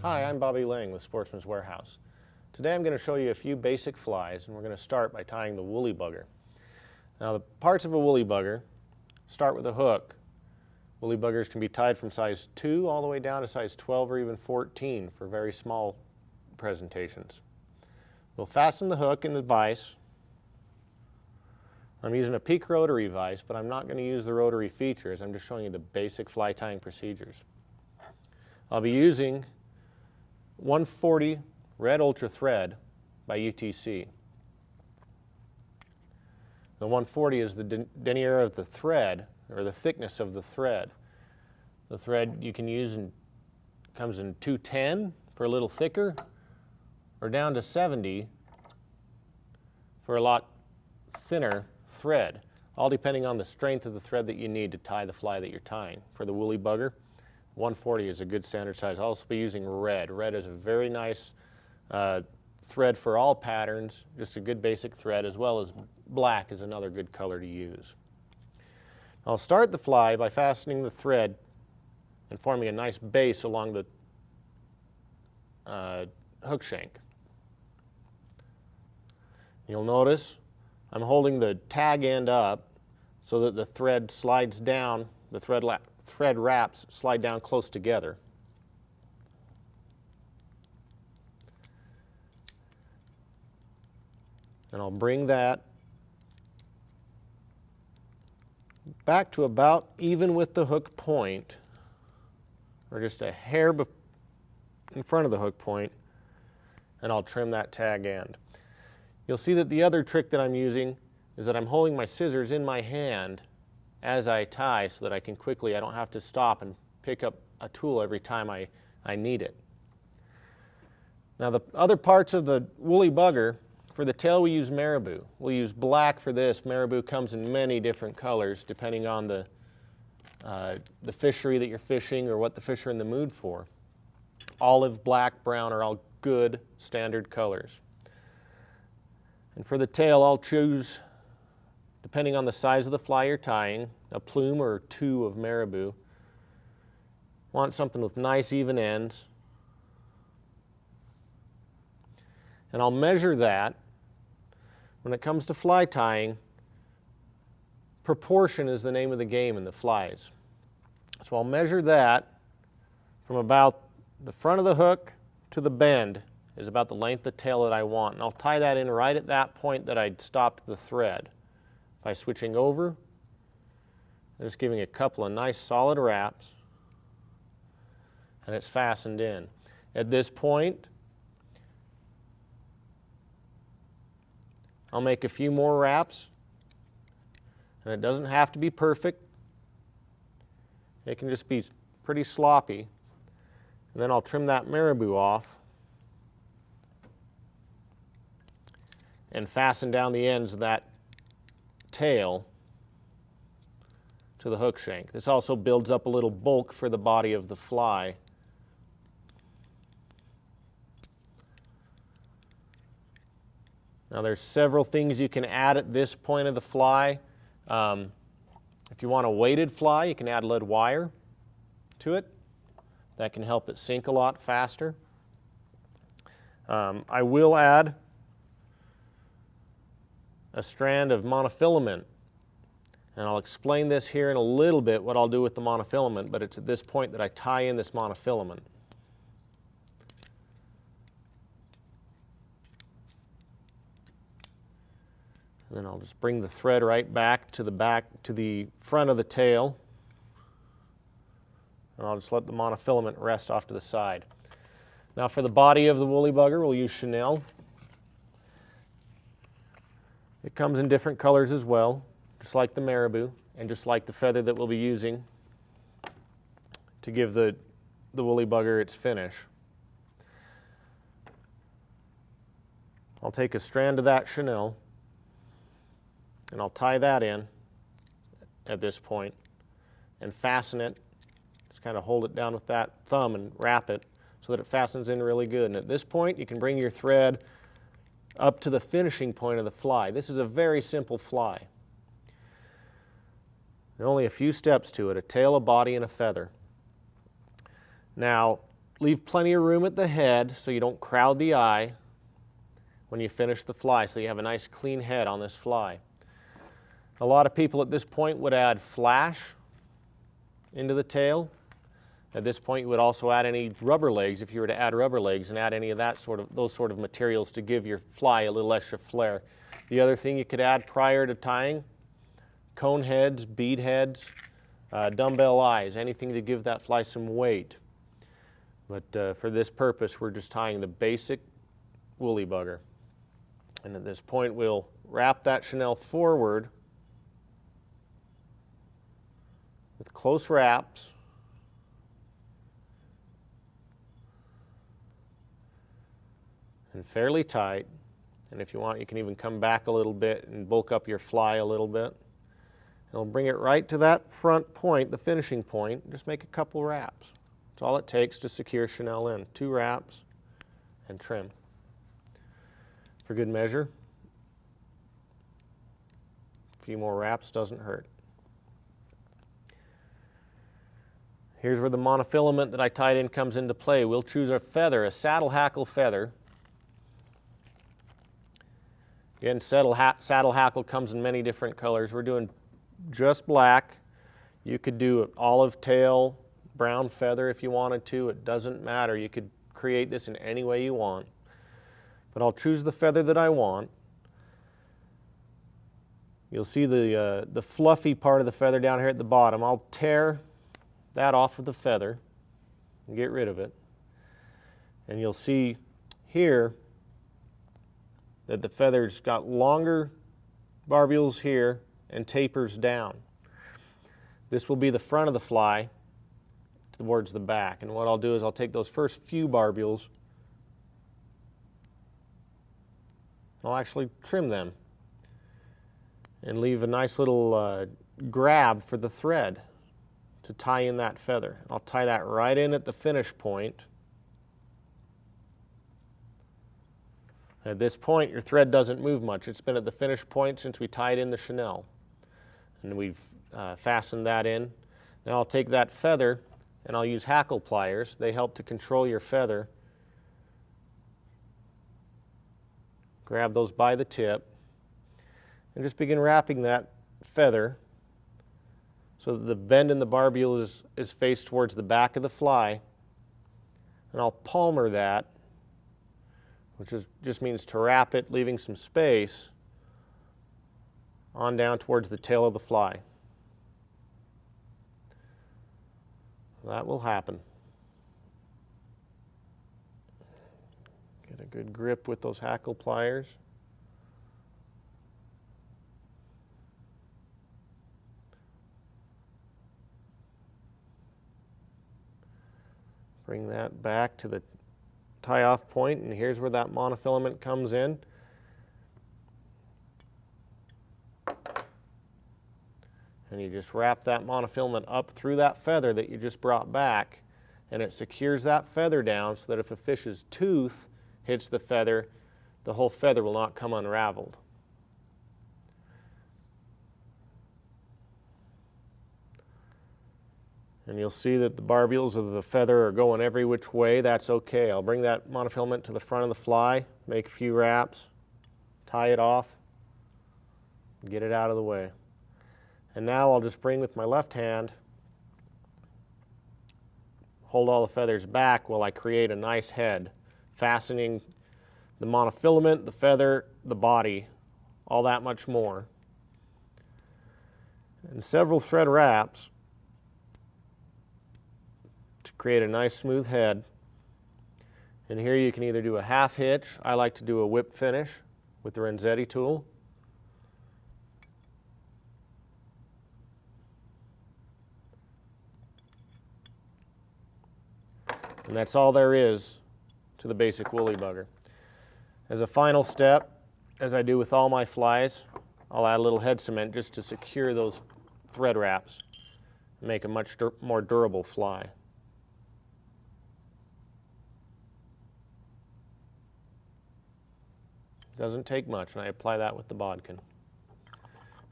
Hi, I'm Bobby Lang with Sportsman's Warehouse. Today I'm going to show you a few basic flies, and we're going to start by tying the woolly bugger. Now, the parts of a woolly bugger start with a hook. Woolly buggers can be tied from size 2 all the way down to size 12 or even 14 for very small presentations. We'll fasten the hook in the vise. I'm using a peak rotary vise, but I'm not going to use the rotary features. I'm just showing you the basic fly tying procedures. I'll be using 140 red ultra thread by UTC. The 140 is the denier of the thread, or the thickness of the thread. The thread you can use comes in 210 for a little thicker, or down to 70 for a lot thinner thread, all depending on the strength of the thread that you need to tie the fly that you're tying. For the woolly bugger, 140 is a good standard size. I'll also be using red. Red is a very nice thread for all patterns, just a good basic thread, as well as black is another good color to use. I'll start the fly by fastening the thread and forming a nice base along the hook shank. You'll notice I'm holding the tag end up so that the thread slides down, the thread wraps slide down close together. And I'll bring that back to about even with the hook point, or just a hair in front of the hook point, and I'll trim that tag end. You'll see that the other trick that I'm using is that I'm holding my scissors in my hand as I tie so that I don't have to stop and pick up a tool every time I need it. Now, the other parts of the woolly bugger, for the tail we use marabou. We'll use black for this. Marabou comes in many different colors depending on the fishery that you're fishing or what the fish are in the mood for. Olive, black, brown are all good standard colors. And for the tail, I'll choose, depending on the size of the fly you're tying, a plume or 2 of marabou. Want something with nice even ends. And I'll measure that. When it comes to fly tying, proportion is the name of the game in the flies. So I'll measure that from about the front of the hook to the bend is about the length of tail that I want. And I'll tie that in right at that point that I'd stopped the thread by switching over and just giving a couple of nice solid wraps, and it's fastened in. At this point, I'll make a few more wraps, and it doesn't have to be perfect. It can just be pretty sloppy. And then I'll trim that marabou off and fasten down the ends of that tail to the hook shank. This also builds up a little bulk for the body of the fly. Now, there's several things you can add at this point of the fly. If you want a weighted fly, you can add lead wire to it. That can help it sink a lot faster. I will add a strand of monofilament, and I'll explain this here in a little bit what I'll do with the monofilament, but it's at this point that I tie in this monofilament. And then I'll just bring the thread right back to the front of the tail, and I'll just let the monofilament rest off to the side. Now, for the body of the woolly bugger, we'll use chenille. It comes in different colors as well, just like the marabou, and just like the feather that we'll be using to give the woolly bugger its finish. I'll take a strand of that chenille, and I'll tie that in at this point and fasten it. Just kind of hold it down with that thumb and wrap it so that it fastens in really good. And at this point, you can bring your thread up to the finishing point of the fly. This is a very simple fly. There are only a few steps to it: a tail, a body, and a feather. Now, leave plenty of room at the head so you don't crowd the eye when you finish the fly, so you have a nice clean head on this fly. A lot of people at this point would add flash into the tail. At this point, you would also add any rubber legs, if you were to add rubber legs, and add any of those sort of materials to give your fly a little extra flair. The other thing you could add prior to tying, cone heads, bead heads, dumbbell eyes, anything to give that fly some weight. But for this purpose, we're just tying the basic woolly bugger. And at this point, we'll wrap that chenille forward with close wraps. And fairly tight, and if you want, you can even come back a little bit and bulk up your fly a little bit. And we'll bring it right to that front point, the finishing point. Just make a couple wraps. That's all it takes to secure chenille in. 2 wraps and trim. For good measure, a few more wraps doesn't hurt. Here's where the monofilament that I tied in comes into play. We'll choose a feather, a saddle hackle feather. Again, saddle hackle comes in many different colors. We're doing just black. You could do an olive tail, brown feather if you wanted to. It doesn't matter. You could create this in any way you want. But I'll choose the feather that I want. You'll see the fluffy part of the feather down here at the bottom. I'll tear that off of the feather and get rid of it. And you'll see here that the feather's got longer barbules here and tapers down. This will be the front of the fly towards the back. And what I'll do is I'll take those first few barbules, I'll actually trim them and leave a nice little grab for the thread to tie in that feather. I'll tie that right in at the finish point. At this point, your thread doesn't move much. It's been at the finish point since we tied in the chenille. And we've fastened that in. Now I'll take that feather and I'll use hackle pliers. They help to control your feather. Grab those by the tip and just begin wrapping that feather so that the bend in the barbule is faced towards the back of the fly. And I'll palmer that, which just means to wrap it, leaving some space on down towards the tail of the fly. That will happen. Get a good grip with those hackle pliers. Bring that back to the tie-off point, and here's where that monofilament comes in. And you just wrap that monofilament up through that feather that you just brought back, and it secures that feather down so that if a fish's tooth hits the feather, the whole feather will not come unraveled. And you'll see that the barbules of the feather are going every which way. That's okay. I'll bring that monofilament to the front of the fly, make a few wraps, tie it off, get it out of the way. And now I'll just bring with my left hand, hold all the feathers back while I create a nice head, fastening the monofilament, the feather, the body, all that much more. And several thread wraps to create a nice smooth head. And here you can either do a half hitch. I like to do a whip finish with the Renzetti tool. And that's all there is to the basic woolly bugger. As a final step, as I do with all my flies, I'll add a little head cement just to secure those thread wraps and make a much more durable fly. Doesn't take much, and I apply that with the bodkin.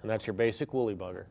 And that's your basic woolly bugger.